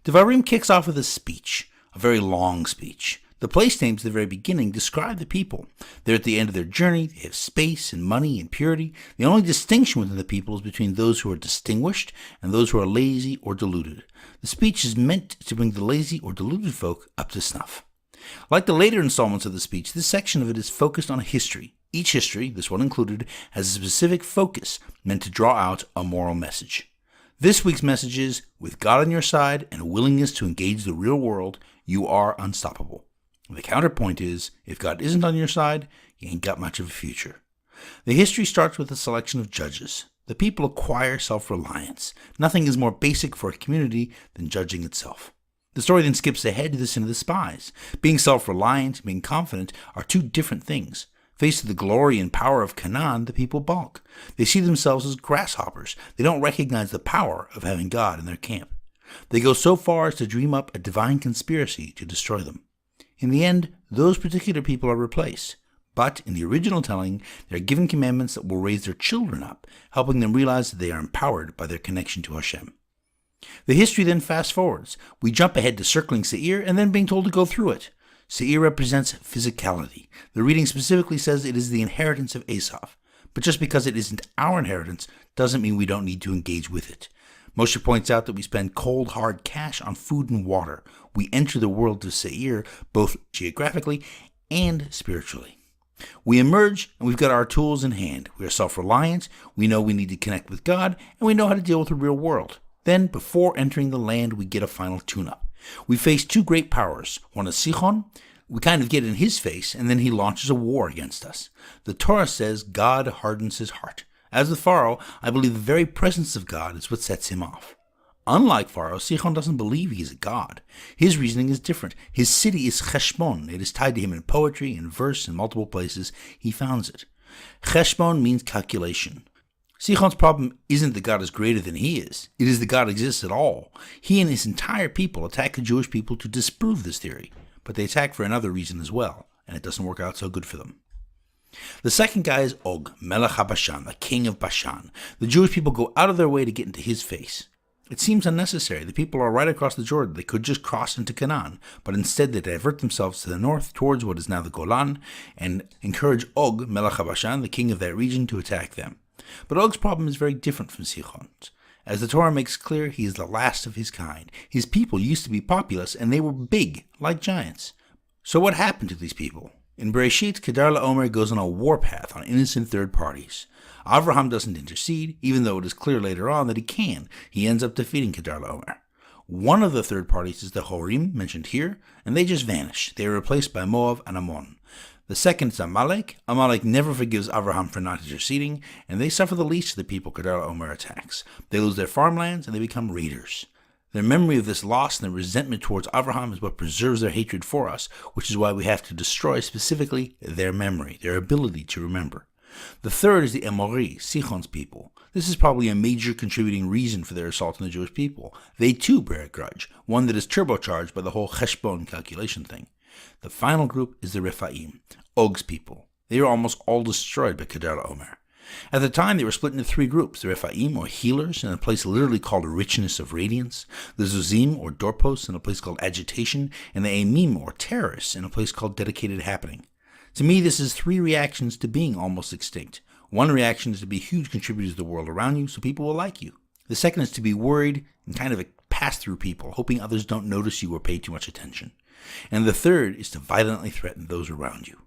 Devarim kicks off with a speech, a very long speech. The place names at the very beginning describe the people. They're at the end of their journey, they have space and money and purity. The only distinction within the people is between those who are distinguished and those who are lazy or deluded. The speech is meant to bring the lazy or deluded folk up to snuff. Like the later installments of the speech, this section of it is focused on a history. Each history, this one included, has a specific focus meant to draw out a moral message. This week's message is, with God on your side and a willingness to engage the real world, you are unstoppable. The counterpoint is, if God isn't on your side, you ain't got much of a future. The history starts with a selection of judges. The people acquire self-reliance. Nothing is more basic for a community than judging itself. The story then skips ahead to the sin of the spies. Being self-reliant and being confident are two different things. Faced with the glory and power of Canaan, the people balk. They see themselves as grasshoppers. They don't recognize the power of having God in their camp. They go so far as to dream up a divine conspiracy to destroy them. In the end, those particular people are replaced. But in the original telling, they are given commandments that will raise their children up, helping them realize that they are empowered by their connection to Hashem. The history then fast forwards. We jump ahead to circling Seir and then being told to go through it. Seir represents physicality. The reading specifically says it is the inheritance of Esau. But just because it isn't our inheritance doesn't mean we don't need to engage with it. Moshe points out that we spend cold, hard cash on food and water. We enter the world of Seir both geographically and spiritually. We emerge and we've got our tools in hand. We are self-reliant, we know we need to connect with God, and we know how to deal with the real world. Then, before entering the land, we get a final tune-up. We face two great powers. One is Sichon. We kind of get in his face, and then he launches a war against us. The Torah says God hardens his heart. As with Pharaoh, I believe the very presence of God is what sets him off. Unlike Pharaoh, Sichon doesn't believe he is a god. His reasoning is different. His city is Cheshbon. It is tied to him in poetry, in verse, in multiple places. He founds it. Cheshbon means calculation. Sichon's problem isn't that God is greater than he is. It is that God exists at all. He and his entire people attack the Jewish people to disprove this theory. But they attack for another reason as well, and it doesn't work out so good for them. The second guy is Og, Melech HaBashan, the king of Bashan. The Jewish people go out of their way to get into his face. It seems unnecessary. The people are right across the Jordan. They could just cross into Canaan, but instead they divert themselves to the north towards what is now the Golan and encourage Og, Melech HaBashan, the king of that region, to attack them. But Og's problem is very different from Sichon's. As the Torah makes clear, he is the last of his kind. His people used to be populous, and they were big, like giants. So what happened to these people? In Bereshit, Kedar Laomer goes on a warpath on innocent third parties. Avraham doesn't intercede, even though it is clear later on that he can. He ends up defeating Kedar Laomer. One of the third parties is the Horim, mentioned here, and they just vanish. They are replaced by Moab and Ammon. The second is Amalek. Amalek never forgives Avraham for not interceding, and they suffer the least of the people Kedar Laomer attacks. They lose their farmlands, and they become raiders. Their memory of this loss and their resentment towards Avraham is what preserves their hatred for us, which is why we have to destroy specifically their memory, their ability to remember. The third is the Emori, Sichon's people. This is probably a major contributing reason for their assault on the Jewish people. They too bear a grudge, one that is turbocharged by the whole Cheshbon calculation thing. The final group is the Rephaim, Og's people. They are almost all destroyed by Kedar Laomer. At the time, they were split into three groups: the Rephaim, or healers, in a place literally called richness of radiance; the Zuzim, or doorposts, in a place called agitation; and the Amim, or terrorists, in a place called dedicated happening. To me, this is three reactions to being almost extinct. One reaction is to be huge contributors to the world around you, so people will like you. The second is to be worried and kind of a pass-through people, hoping others don't notice you or pay too much attention. And the third is to violently threaten those around you.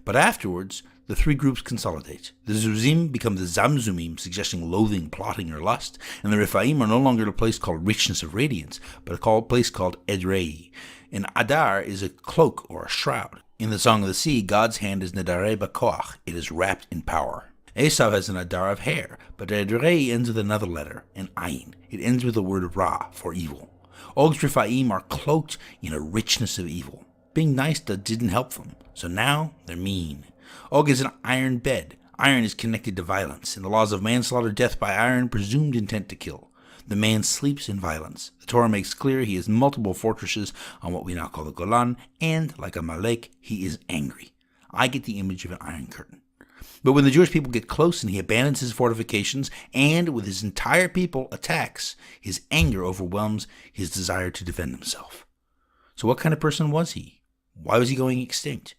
But afterwards, the three groups consolidate. The Zuzim become the Zamzumim, suggesting loathing, plotting, or lust, and the Rephaim are no longer a place called richness of radiance, but a place called Edrei. And Adar is a cloak or a shroud. In the Song of the Sea, God's hand is Nedarei Bakoach. It is wrapped in power. Esau has an Adar of hair, but Edrei ends with another letter, an Ayin. It ends with the word Ra, for evil. Og's Rephaim are cloaked in a richness of evil. Being nice didn't help them, so now they're mean. Og is an iron bed. Iron is connected to violence. In the laws of manslaughter, death by iron, presumed intent to kill. The man sleeps in violence. The Torah makes clear he has multiple fortresses on what we now call the Golan, and, like Amalek, he is angry. I get the image of an iron curtain. But when the Jewish people get close and he abandons his fortifications and with his entire people attacks, his anger overwhelms his desire to defend himself. So what kind of person was he? Why was he going extinct?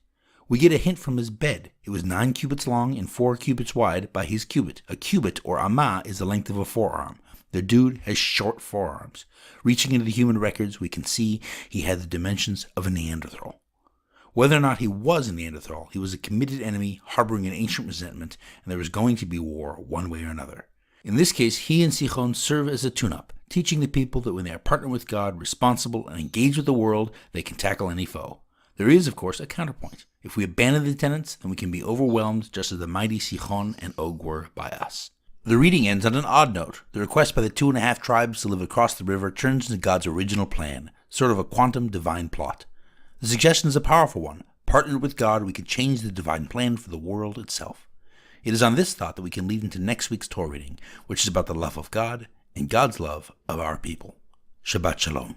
We get a hint from his bed. It was 9 cubits long and 4 cubits wide by his cubit. A cubit, or amah, is the length of a forearm. The dude has short forearms. Reaching into the human records, we can see he had the dimensions of a Neanderthal. Whether or not he was a Neanderthal, he was a committed enemy harboring an ancient resentment, and there was going to be war one way or another. In this case, he and Sichon serve as a tune-up, teaching the people that when they are partnered with God, responsible, and engaged with the world, they can tackle any foe. There is, of course, a counterpoint. If we abandon the tenets, then we can be overwhelmed just as the mighty Sichon and Og were by us. The reading ends on an odd note. The request by the 2.5 tribes to live across the river turns into God's original plan, sort of a quantum divine plot. The suggestion is a powerful one. Partnered with God, we could change the divine plan for the world itself. It is on this thought that we can lead into next week's Torah reading, which is about the love of God and God's love of our people. Shabbat Shalom.